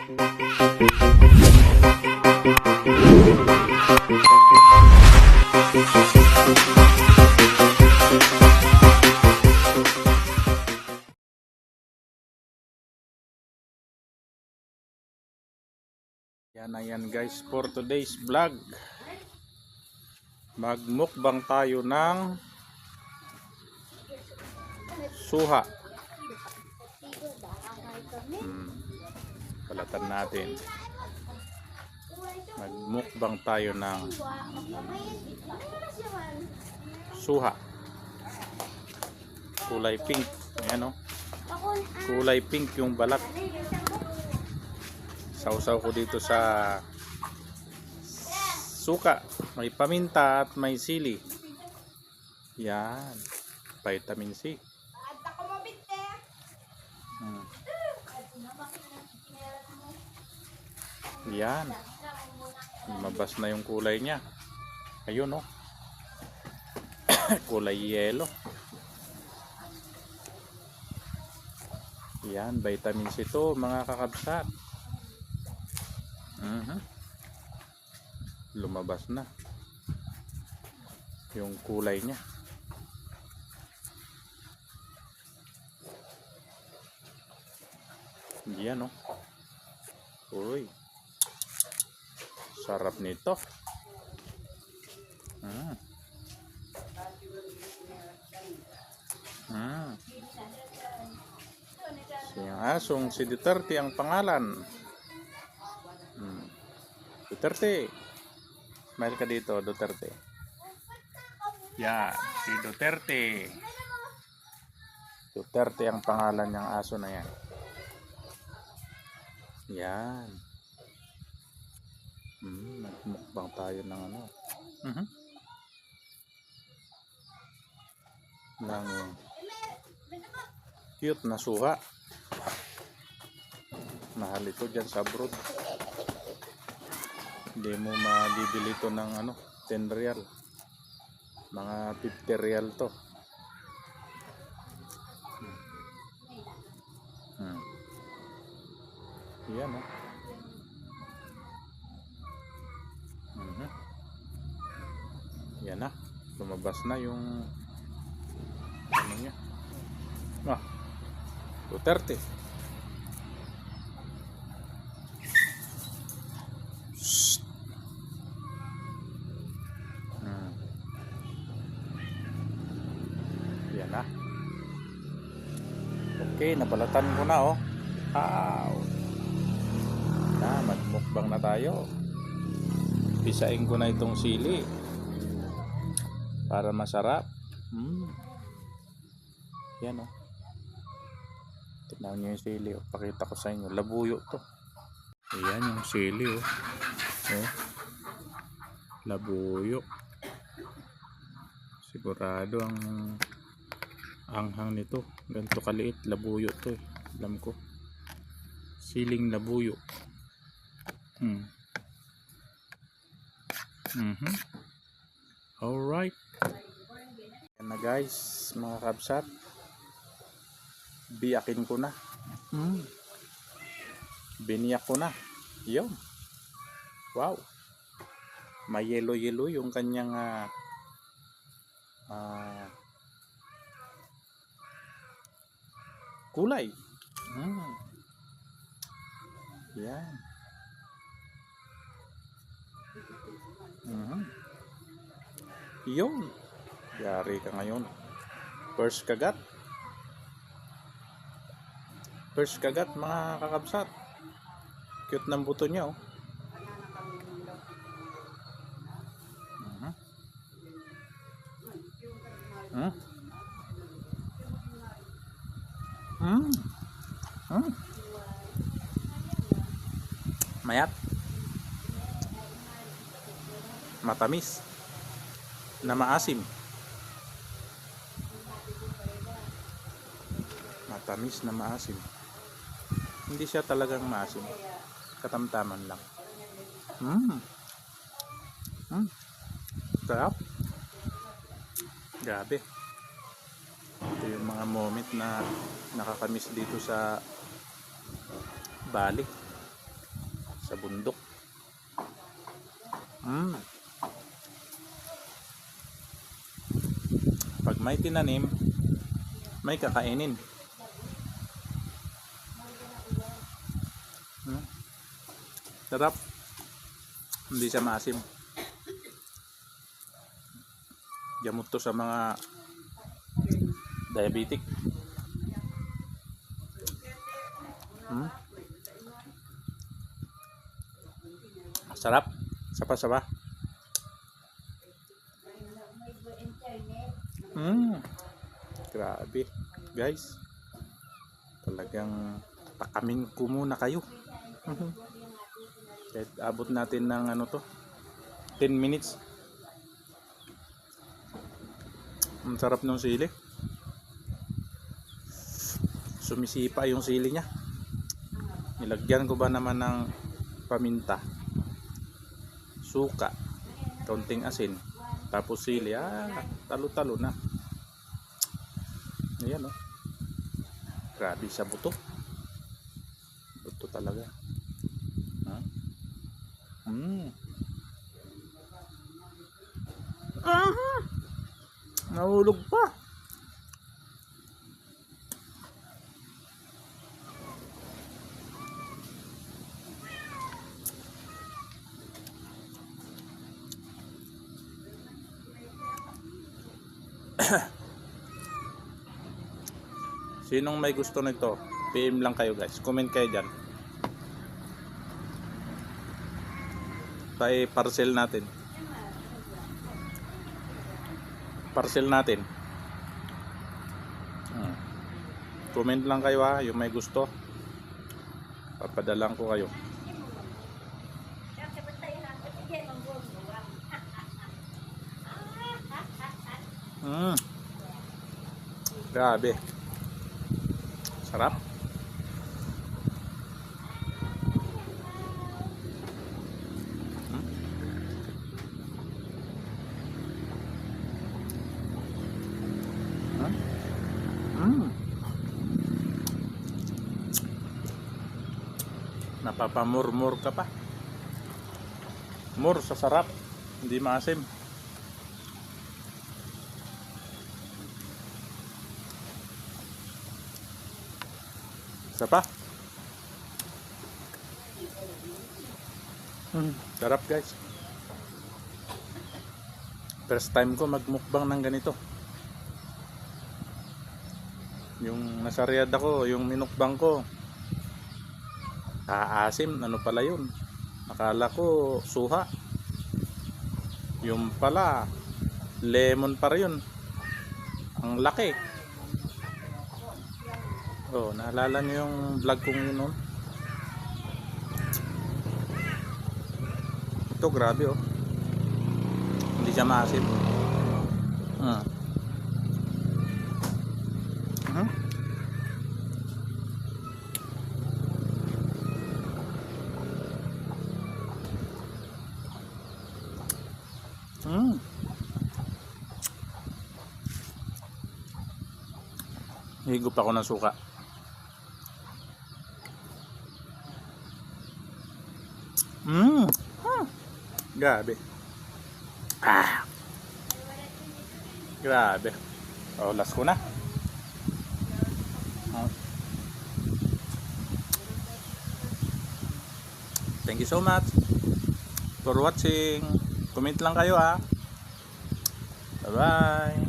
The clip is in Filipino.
Yan na yan guys, for today's vlog magmukbang tayo ng suha. Balatan natin. Magmukbang tayo ng suha. Kulay pink. Ayan o. Kulay pink yung balat. Sausaw ko dito sa suka. May paminta at may sili. Yan. Vitamin C. Yan. Lumabas na yung kulay niya. Ayun o. Kulay yellow. Yan. Vitamin C to mga kakabsat. Lumabas na yung kulay niya. Yan o. Uy, sarap nito. Yung asong si Duterte ang pangalan. Duterte. Smile ka dito, Duterte. Yan, si Duterte. Duterte ang pangalan ng aso na yan. Yan. Nagmukbang tayo ng ano. Ng cute na suha. Mahal ito dyan sa abroad. Hindi mo mabibili ito ng ano, 10 real. Mga 50 real to. Yan o. Yan na. Lumabas na yung ano niya. Duterte. Yan na. Okay, nabalatan ko na oh. Magmukbang na tayo. Pisain ko na itong sili para masarap. Yan oh. Tignan nyo yung sili oh. Pakita ko sa inyo. Labuyo to. Ayan yung sili oh. Labuyo. Sigurado ang anghang nito. Ganito kaliit. Labuyo to eh. Alam ko. Siling labuyo. Alright. Yan na guys, mga kabsat. Biyakin ko na. Biniyak ko na. Yun. Wow. May yellow yung kanyang kulay. Yan. Yun. Yari ka ngayon. First kagat. First kagat mga kakabsat. Cute ng buto niya oh. Mayat. Matamis. Na maasim. Matamis na maasim. Hindi siya talagang maasim. Katamtaman lang. Sarap. Grabe. Ito yung mga moment na nakakamiss dito sa Bali. sa bundok. Pag may tinanim, may kakainin. Sarap. Hindi siya maasim. Gamot to sa mga diabetic. Sarap. Sapa-sapa. Grabe guys, talagang pakamin ko muna kayo. Kahit abot natin ng ano to 10 minutes. Ang sarap ng sili, sumisipa yung sili nya. Nilagyan ko ba naman ng paminta, suka, kaunting asin, tapos sili. Talo-talo na. Ayan o. Grabe sa buto. Buto talaga. Nahulog pa. Sinong may gusto nito, PM lang kayo guys, comment kayo dyan. Parcel natin. Comment lang kayo yung may gusto, papadalang ko kayo. Grabe, sarap. Napapamurmur ka pa. Mur sa sarap, hindi maasim. Isa pa. Sarap guys. First time ko magmukbang ng ganito. Yung nasa Riyadh ako, yung minukbang ko, kaasim, ano pala yun? Akala ko suha. Yung pala lemon pa rin. Ang laki. Naalala niyo yung vlog kong yun noon? Ito grabe hindi siya maasim. Higop ako ng suka. Grabe. Grabe. Last ko na. Thank you so much for watching. Comment lang kayo Bye bye.